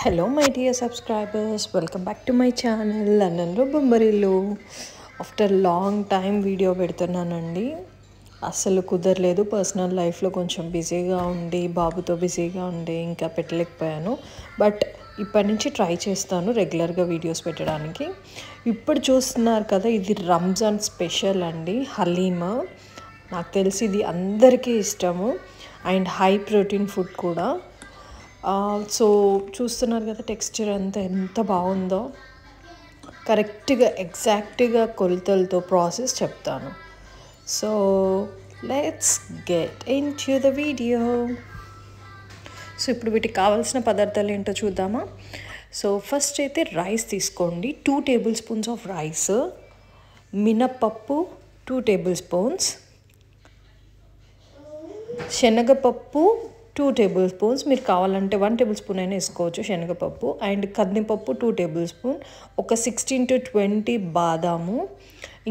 Hello, my dear subscribers. Welcome back to my channel. Nananro Bambarillu. After long time video పెడుతున్నానండి. అస్సలు కుదరలేదు. Personal లైఫ్లో కొంచెం బిజీగా ఉండి బాబుతో బిజీగా ఉండి ఇంకా పెట్టలేకపోయాను. బట్ ఇప్పటి నుంచి ట్రై చేస్తాను రెగ్యులర్గా వీడియోస్ పెట్టడానికి. ఇప్పుడు చూస్తున్నారు కదా, ఇది రంజాన్ స్పెషల్ అండి, హలీమా. నాకు తెలిసి ఇది అందరికీ ఇష్టము అండ్ హై ప్రోటీన్ ఫుడ్ కూడా. సో చూస్తున్నారు కదా, టెక్స్చర్ అంతా ఎంత బాగుందో. కరెక్ట్గా ఎగ్జాక్ట్గా కొలతలతో ప్రాసెస్ చెప్తాను. So let's get in to the video. So ఇప్పుడు వీటికి కావాల్సిన పదార్థాలు ఏంటో చూద్దామా. సో ఫస్ట్ అయితే రైస్ తీసుకోండి, 2 టేబుల్ స్పూన్స్ ఆఫ్ రైస్. మినప్పప్పు 2 టేబుల్ స్పూన్స్. శనగపప్పు 2 టేబుల్ స్పూన్స్. మీరు కావాలంటే 1 టేబుల్ స్పూన్ అయినా వేసుకోవచ్చు శనగపప్పు. అండ్ కందిపప్పు 2 టేబుల్ స్పూన్. ఒక 16 to 20 బాదాము.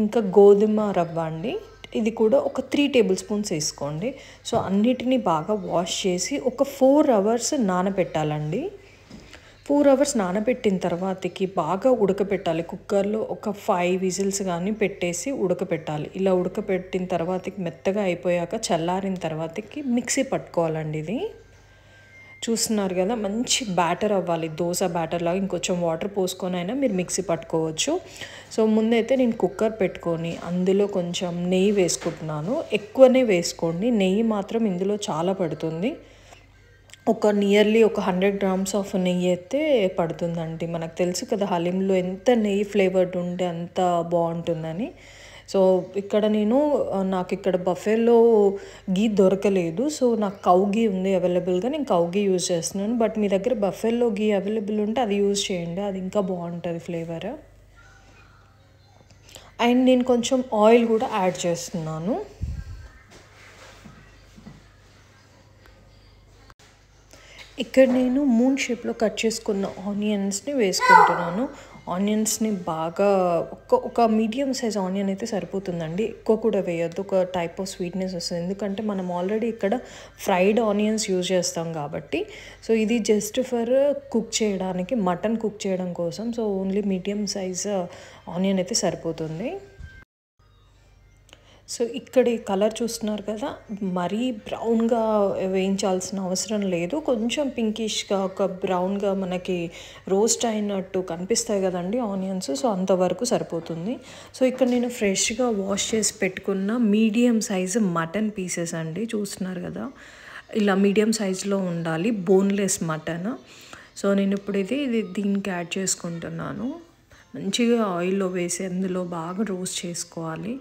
ఇంకా గోధుమ రవ్వ అండి, ఇది కూడా ఒక 3 టేబుల్ స్పూన్స్ వేసుకోండి. సో అన్నిటినీ బాగా వాష్ చేసి ఒక 4 hours నానబెట్టాలండి. 4 hours నానబెట్టిన తర్వాతకి బాగా ఉడకపెట్టాలి. కుక్కర్లో ఒక 5 విజిల్స్ కానీ పెట్టేసి ఉడకపెట్టాలి. ఇలా ఉడకపెట్టిన తర్వాతకి మెత్తగా అయిపోయాక చల్లారిన తర్వాతకి మిక్సీ పట్టుకోవాలండి. ఇది చూస్తున్నారు కదా, మంచి బ్యాటర్ అవ్వాలి, దోశ బ్యాటర్ లాగా. ఇంకొంచెం వాటర్ పోసుకొని అయినా మీరు మిక్సీ పట్టుకోవచ్చు. సో ముందైతే నేను కుక్కర్ పెట్టుకొని అందులో కొంచెం నెయ్యి వేసుకుంటున్నాను. ఎక్కువనే వేసుకోండి, నెయ్యి మాత్రం ఇందులో చాలా పడుతుంది. ఒక నియర్లీ ఒక 100 grams ఆఫ్ నెయ్యి అయితే పడుతుందండి. మనకు తెలుసు కదా హలీంలో ఎంత నెయ్యి ఫ్లేవర్డ్ ఉంటే అంత బాగుంటుందని. సో ఇక్కడ నాకు ఇక్కడ బఫేలో గీ దొరకలేదు. సో నాకు కౌ గీ ఉంది అవైలబుల్గా, నేను కౌ గీ యూజ్ చేస్తున్నాను. బట్ మీ దగ్గర బఫేలో గీ అవైలబుల్ ఉంటే అది యూజ్ చేయండి, అది ఇంకా బాగుంటుంది ఫ్లేవర్. అండ్ నేను కొంచెం ఆయిల్ కూడా యాడ్ చేస్తున్నాను. ఇక్కడ నేను మూన్ షేప్లో కట్ చేసుకున్న ఆనియన్స్ని వేసుకుంటున్నాను. ఆనియన్స్ని బాగా ఒక మీడియం సైజ్ ఆనియన్ అయితే సరిపోతుందండి, ఎక్కువ కూడా వేయొద్దు. ఒక టైప్ ఆఫ్ స్వీట్నెస్ వస్తుంది, ఎందుకంటే మనం ఆల్రెడీ ఇక్కడ ఫ్రైడ్ ఆనియన్స్ యూజ్ చేస్తాం కాబట్టి. సో ఇది జస్ట్ ఫర్ కుక్ చేయడానికి, మటన్ కుక్ చేయడం కోసం. So only medium size onion అయితే సరిపోతుంది. సో ఇక్కడ ఈ కలర్ చూస్తున్నారు కదా, మరీ బ్రౌన్గా వేయించాల్సిన అవసరం లేదు. కొంచెం పింకిష్గా ఒక బ్రౌన్గా మనకి రోస్ట్ అయినట్టు కనిపిస్తాయి కదండి ఆనియన్స్. సో అంతవరకు సరిపోతుంది. సో ఇక్కడ నేను ఫ్రెష్గా వాష్ చేసి పెట్టుకున్న మీడియం సైజు మటన్ పీసెస్ అండి, చూస్తున్నారు కదా, ఇలా మీడియం సైజులో ఉండాలి, బోన్లెస్ మటన్. సో నేను ఇప్పుడు ఇది దీనికి యాడ్ చేసుకుంటున్నాను. మంచిగా ఆయిల్లో వేసి అందులో బాగా రోస్ట్ చేసుకోవాలి.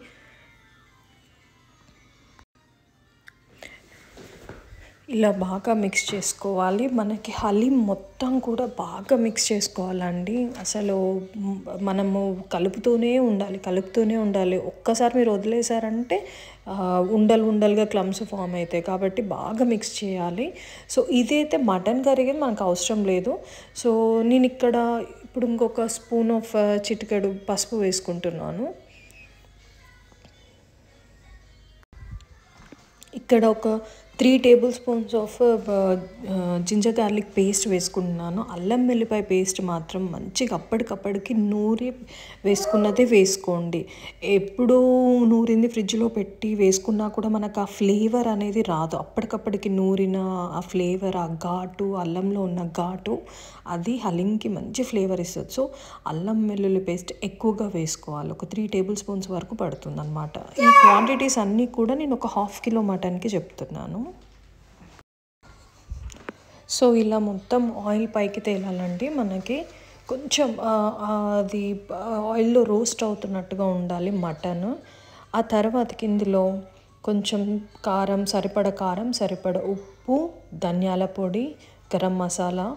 ఇలా బాగా మిక్స్ చేసుకోవాలి. మనకి హలీం మొత్తం కూడా బాగా మిక్స్ చేసుకోవాలండి. అసలు మనము కలుపుతూనే ఉండాలి. ఒక్కసారి మీరు వదిలేసారంటే ఉండలుగా క్లమ్స్ ఫామ్ అవుతాయి, కాబట్టి బాగా మిక్స్ చేయాలి. సో ఇదైతే మటన్ కర్రీకి మనకు అవసరం లేదు. సో నేను ఇక్కడ ఇప్పుడు ఇంకొక స్పూన్ ఆఫ్ చిటికెడు పసుపు వేసుకుంటున్నాను. ఇక్కడ ఒక 3 tablespoons of ginger garlic paste వేసుకుంటున్నాను. అల్లం వెల్లిపాయ పేస్ట్ మాత్రం మంచిగా అప్పటికప్పటికి నూరి వేసుకున్నదే వేసుకోండి. ఎప్పుడూ నూరింది ఫ్రిడ్జ్లో పెట్టి వేసుకున్నా కూడా మనకు ఆ ఫ్లేవర్ అనేది రాదు. అప్పటికప్పటికి నూరిన ఆ ఫ్లేవర్, ఆ ఘాటు, అల్లంలో ఉన్న ఘాటు, అది హలీంకి మంచి ఫ్లేవర్ ఇస్తుంది. సో అల్లం వెల్లుల్లి పేస్ట్ ఎక్కువగా వేసుకోవాలి. ఒక 3 టేబుల్ స్పూన్స్ వరకు పడుతుంది అన్నమాట. ఈ క్వాంటిటీస్ అన్నీ కూడా నేను ఒక 1/2 kilo మటన్కి చెప్తున్నాను. సో ఇలా మొత్తం ఆయిల్ పైకి తేలాలండి. మనకి కొంచెం అది ఆయిల్లో రోస్ట్ అవుతున్నట్టుగా ఉండాలి మటన్. ఆ తర్వాతకి ఇందులో కొంచెం కారం, సరిపడ ఉప్పు, ధనియాల పొడి, గరం మసాలా,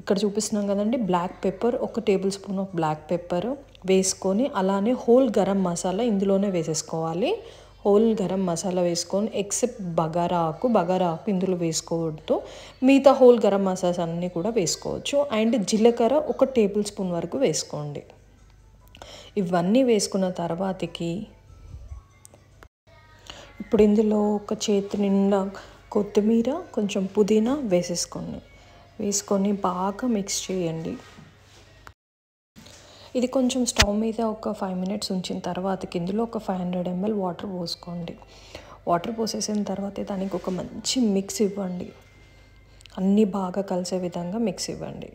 ఇక్కడ చూపిస్తున్నాం కదండి black pepper, 1 tablespoon of black pepper వేసుకొని, అలానే హోల్ గరం మసాలా ఇందులోనే వేసేసుకోవాలి. హోల్ గరం మసాలా వేసుకొని, ఎక్సెప్ట్ బగారా ఆకు ఇందులో వేసుకోవద్దు. మిగతా హోల్ గరం మసాలాస్ అన్నీ కూడా వేసుకోవచ్చు. అండ్ జీలకర్ర 1 టేబుల్ స్పూన్ వరకు వేసుకోండి. ఇవన్నీ వేసుకున్న తర్వాతకి ఇప్పుడు ఇందులో ఒక చేతి నిండా కొత్తిమీర, కొంచెం పుదీనా వేసేసుకోండి. వేసుకొని బాగా మిక్స్ చేయండి. ఇది కొంచెం స్టవ్ మీద ఒక 5 మినిట్స్ ఉంచిన తర్వాతకి ఇందులో ఒక 500 ml వాటర్ పోసుకోండి. వాటర్ పోసేసిన తర్వాత దానికి ఒక మంచి మిక్స్ ఇవ్వండి. అన్నీ బాగా కలిసే విధంగా మిక్స్ ఇవ్వండి.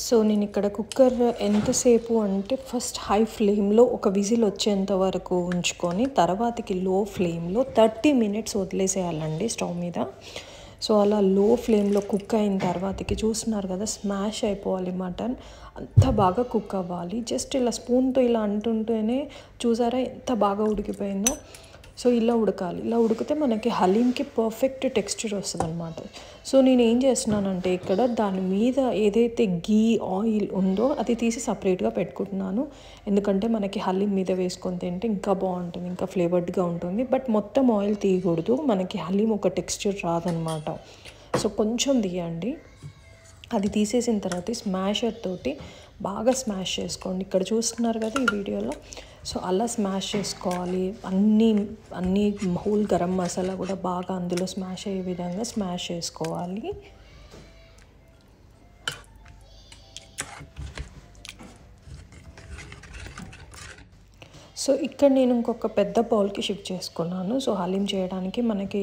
సో నేను ఇక్కడ కుక్కర్ ఎంతసేపు అంటే ఫస్ట్ హై ఫ్లేమ్లో ఒక విజిల్ వచ్చేంత వరకు ఉంచుకొని తర్వాతకి లో ఫ్లేమ్లో 30 మినిట్స్ వదిలేసేయాలండి స్టవ్ మీద. సో అలా లో ఫ్లేమ్లో కుక్ అయిన తర్వాతకి చూస్తున్నారు కదా, స్మాష్ అయిపోవాలి మటన్, అంత బాగా కుక్ అవ్వాలి. జస్ట్ ఇలా స్పూన్తో ఇలా అంటుంటేనే చూసారా ఎంత బాగా ఉడికిపోయిందో. సో ఇలా ఉడకాలి. ఇలా ఉడికితే మనకి హలీంకి పర్ఫెక్ట్ టెక్స్చర్ వస్తుంది అనమాట. సో నేను ఏం చేస్తున్నానంటే ఇక్కడ దాని మీద ఏదైతే గీ ఆయిల్ ఉందో అది తీసి సపరేట్గా పెట్టుకుంటున్నాను. ఎందుకంటే మనకి హలీం మీద వేసుకొని తింటే ఇంకా బాగుంటుంది, ఇంకా ఫ్లేవర్డ్గా ఉంటుంది. బట్ మొత్తం ఆయిల్ తీయకూడదు, మనకి హలీం ఒక టెక్స్చర్ రాదనమాట. సో కొంచెం తీయండి. అది తీసేసిన తర్వాత స్మాషర్ తోటి బాగా స్మాష్ చేసుకోండి. ఇక్కడ చూస్తున్నారు కదా ఈ వీడియోలో. సో అలా స్మాష్ చేసుకోవాలి. అన్నీ హోల్ గరం మసాలా కూడా బాగా అందులో స్మాష్ అయ్యే విధంగా స్మాష్ చేసుకోవాలి. సో ఇక్కడ నేను ఇంకొక పెద్ద బౌల్కి షిఫ్ట్ చేసుకున్నాను. సో హలీం చేయడానికి మనకి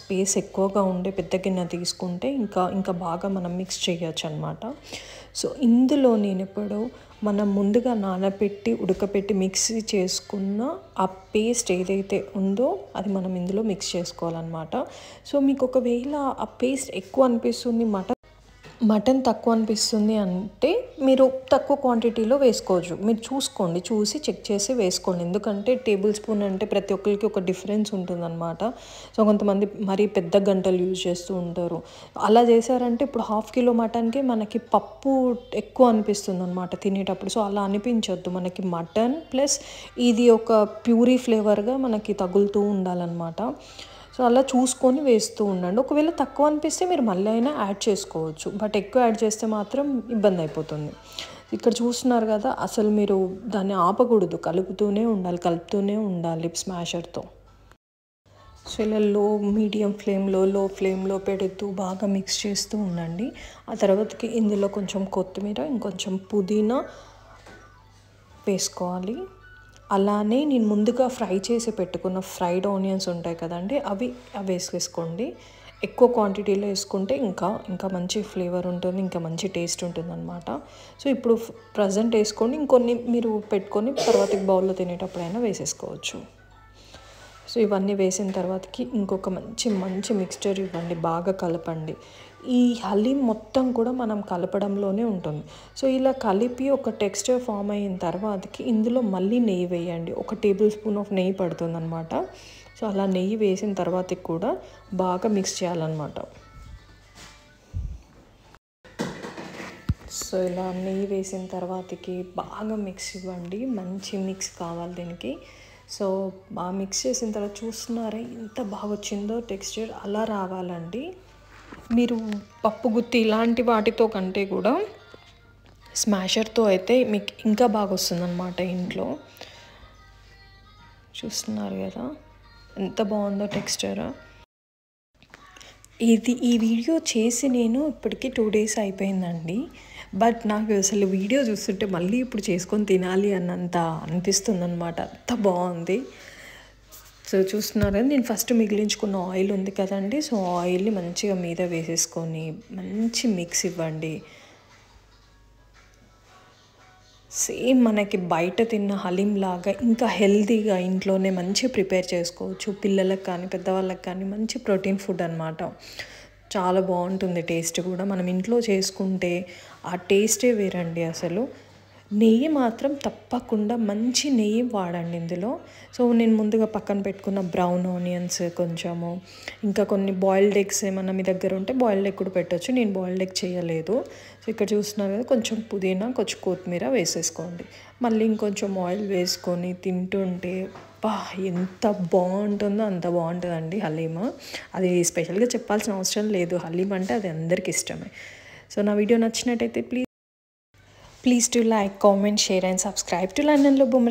స్పేస్ ఎక్కువగా ఉండే పెద్ద గిన్నె తీసుకుంటే ఇంకా బాగా మనం మిక్స్ చేయొచ్చు అనమాట. సో ఇందులో నేను ఇప్పుడు మనం ముందుగా నానబెట్టి ఉడకపెట్టి మిక్సీ చేసుకున్న ఆ పేస్ట్ ఏదైతే ఉందో అది మనం ఇందులో మిక్స్ చేసుకోవాలన్నమాట. సో మీకు ఒకవేళ ఆ పేస్ట్ ఎక్కువ అనిపిస్తుంది, మటన్ తక్కువ అనిపిస్తుంది అంటే మీరు తక్కువ క్వాంటిటీలో వేసుకోవచ్చు. మీరు చూసి చెక్ చేసి వేసుకోండి. ఎందుకంటే టేబుల్ స్పూన్ అంటే ప్రతి ఒక్కరికి ఒక డిఫరెన్స్ ఉంటుందన్నమాట. సో కొంతమంది మరీ పెద్ద గంటలు యూజ్ చేస్తూ ఉంటారు. అలా చేశారంటే ఇప్పుడు 1/2 కిలో మటన్కి మనకి పప్పు ఎక్కువ అనిపిస్తుంది అనమాట తినేటప్పుడు. సో అలా అనిపించొద్దు. మనకి మటన్ ప్లస్ ఇది ఒక ప్యూరీ ఫ్లేవర్గా మనకి తగులుతూ ఉండాలన్నమాట. సో అలా చూసుకొని వేస్తూ ఉండండి. ఒకవేళ తక్కువ అనిపిస్తే మీరు మళ్ళీ అయినా యాడ్ చేసుకోవచ్చు. బట్ ఎక్కువ యాడ్ చేస్తే మాత్రం ఇబ్బంది అయిపోతుంది. ఇక్కడ చూస్తున్నారు కదా, అసలు మీరు దాన్ని ఆపకూడదు, కలుపుతూనే ఉండాలి స్మాషర్తో. సో ఇలా మీడియం ఫ్లేమ్లో లో ఫ్లేమ్లో పెడుతూ బాగా మిక్స్ చేస్తూ ఉండండి. ఆ తర్వాతకి ఇందులో కొంచెం కొత్తిమీర, ఇంకొంచెం పుదీనా వేసుకోవాలి. అలానే నేను ముందుగా ఫ్రై చేసి పెట్టుకున్న ఫ్రైడ్ ఆనియన్స్ ఉంటాయి కదండి, అవి వేసుకోండి. ఎక్కువ క్వాంటిటీలో వేసుకుంటే ఇంకా మంచి ఫ్లేవర్ ఉంటుంది, ఇంకా మంచి టేస్ట్ ఉంటుంది అనమాట. సో ఇప్పుడు ప్రజెంట్ వేసుకోండి. ఇంకొన్ని మీరు పెట్టుకొని తర్వాత బౌల్లో తినేటప్పుడైనా వేసేసుకోవచ్చు. సో ఇవన్నీ వేసిన తర్వాతకి ఇంకొక మంచి మిక్స్చర్ ఇవ్వండి, బాగా కలపండి. ఈ హలీం మొత్తం కూడా మనం కలపడంలోనే ఉంటుంది. సో ఇలా కలిపి ఒక టెక్స్చర్ ఫామ్ అయిన తర్వాతకి ఇందులో మళ్ళీ నెయ్యి వేయండి. 1 టేబుల్ స్పూన్ ఆఫ్ నెయ్యి పడుతుంది అనమాట. సో అలా నెయ్యి వేసిన తర్వాతకి కూడా బాగా మిక్స్ చేయాలన్నమాట. సో ఇలా నెయ్యి వేసిన తర్వాతకి బాగా మిక్స్ ఇవ్వండి. మంచి మిక్స్ కావాలి దీనికి. సో బాగా మిక్స్ చేసిన తర్వాత చూస్తున్నారా ఎంత బాగా వచ్చిందో టెక్స్చర్. అలా రావాలండి. మీరు పప్పు గుత్తి ఇలాంటి వాటితో కంటే కూడా స్మాషర్తో అయితే మీకు ఇంకా బాగా వస్తుందన్నమాట ఇంట్లో. చూస్తున్నారు కదా ఎంత బాగుందో టెక్స్చర్. ఈ వీడియో చేసి నేను ఇప్పటికీ 2 days అయిపోయిందండి. బట్ నాకు అసలు వీడియో చూస్తుంటే మళ్ళీ ఇప్పుడు చేసుకొని తినాలి అన్నంత అనిపిస్తుంది అనమాట. అంత బాగుంది. సో చూస్తున్నారు కదా, నేను ఫస్ట్ మిగిలించుకున్న ఆయిల్ ఉంది కదండి. సో ఆయిల్ని మంచిగా మీద వేసేసుకొని మంచి మిక్స్ ఇవ్వండి. సేమ్ మనకి బయట తిన్న హలీం లాగా ఇంకా హెల్తీగా ఇంట్లోనే మంచి ప్రిపేర్ చేసుకోవచ్చు. పిల్లలకు కానీ పెద్దవాళ్ళకి కానీ మంచి ప్రోటీన్ ఫుడ్ అనమాట. చాలా బాగుంటుంది టేస్ట్ కూడా. మనం ఇంట్లో చేసుకుంటే ఆ టేస్టే వేరండి అసలు. నెయ్యి మాత్రం తప్పకుండా మంచి నెయ్యి వాడండి ఇందులో. సో నేను ముందుగా పక్కన పెట్టుకున్న బ్రౌన్ ఆనియన్స్ కొంచెము, ఇంకా కొన్ని బాయిల్డ్ ఎగ్స్ ఏమన్నా మీ దగ్గర ఉంటే బాయిల్డ్ ఎగ్ కూడా పెట్టవచ్చు. నేను బాయిల్డ్ ఎగ్ చేయలేదు. సో ఇక్కడ చూస్తున్నారు కదా, కొంచెం పుదీనా, కొంచెం కొత్తిమీర వేసేసుకోండి. మళ్ళీ ఇంకొంచెం ఆయిల్ వేసుకొని తింటుంటే ఎంత బాగుంటుందో అంత బాగుంటుందండి హలీం. అది స్పెషల్గా చెప్పాల్సిన అవసరం లేదు. హలీం అంటే అది అందరికీ ఇష్టమే. సో నా వీడియో నచ్చినట్టయితే please do like, comment, share and subscribe to London Lo Boomerang.